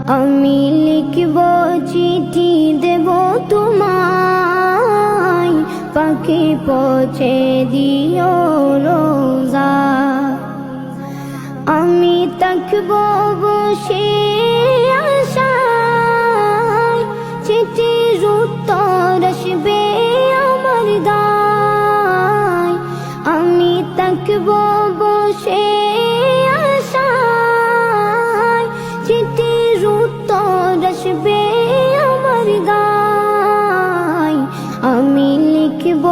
আমি লিখব চিঠি দেব তোমায়, পাখি পৌঁছে দিও রোজা। আমি থাকব বসে আশায়, চিঠির উত্তর আসবে আমার দায়। আমি থাকব বসে আশায়, চিঠির উত্তর আসবে আমার দায়। আমি লিখব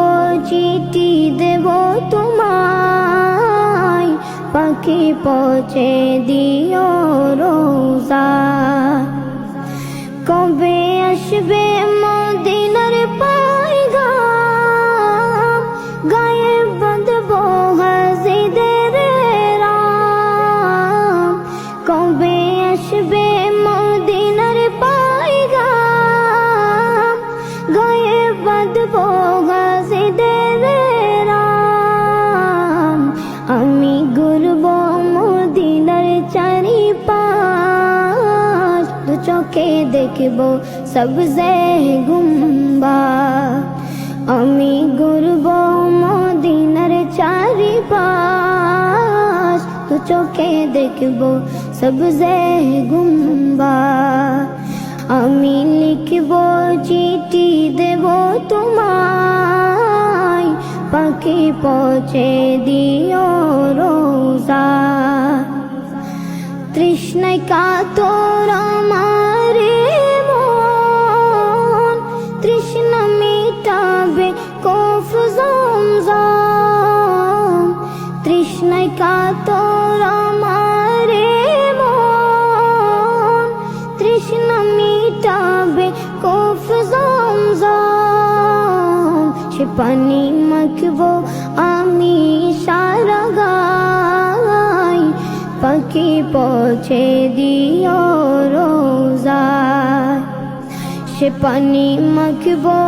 চিঠি দেব তোমায়, পাখি পৌঁছে দিও রোজা। কবে আসবে মদিনার পয়গাম, গায়ে বাঁধব হাজিদের রাম। কবে আসবে মদিনার পয়গাম, গায়ে বাঁধব হাজিদের রাম। আমি ঘুরব মদিনার চারিপাশ, দু চোখে দেখব সবজে গুম্বাদ। আমি ঘুরব মদিনার চারিপাশ, দু চোখে দেখব সবজে গুম্বাদ। আমি লিখব চিঠি দেব তোমায়, পাখি পৌঁছে দিও রোজা। তৃষ্ণায় কাতর আমার মন, তৃষ্ণা মিটাবে কফ জমজম। তৃষ্ণায় কাতর আমার মন, তৃষ্ণা মিটাবে কফ জমজম। সে পানি মাখবো আমি সারা গায়, পাখি পৌঁছে দিও রোজা। সে পানি মাখবো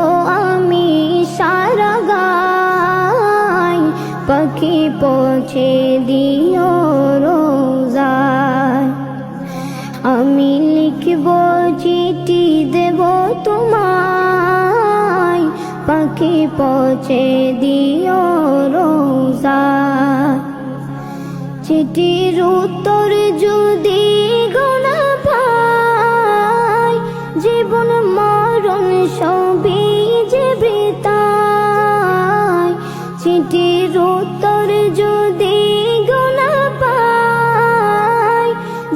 আমি সারা গায়, পাখি পৌঁছে দিও রোজা। আমি লিখব চিঠি দেব তোমায়, পাখি পৌঁছে দিও রোজা। চিঠির উত্তর যদি গোনা পাই, জীবন মরণ সবই যে বৃথায়। চিঠির উত্তর যদি গোনা পাই,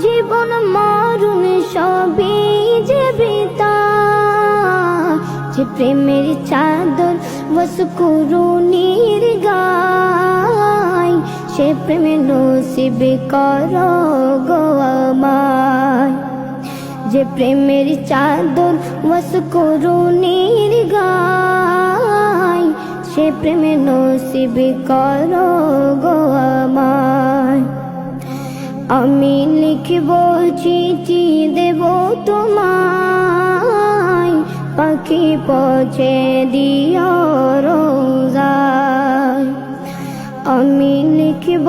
জীবন মরণ সবই যে বৃথায়। যে প্রেমের চাদর ওয়াসকুরুনির গায়, সে প্রেমে নসিব করো গো আমায়। যে প্রেমের চাদর ওয়াসকুরুনির গায়, সে প্রেমে নসিব করো গো আমায়। আমি লিখব চিঠি দেব তোমায়, পাখি পৌঁছে দিও রোজা। আমি লিখব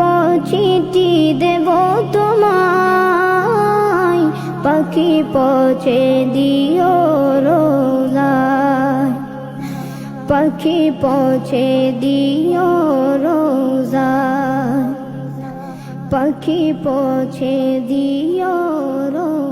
চিঠি দেব তোমায়, পাখি পৌঁছে দিও রোজা। পাখি পৌঁছে দিও রোজা, পাখি পৌঁছে দিও রোজা।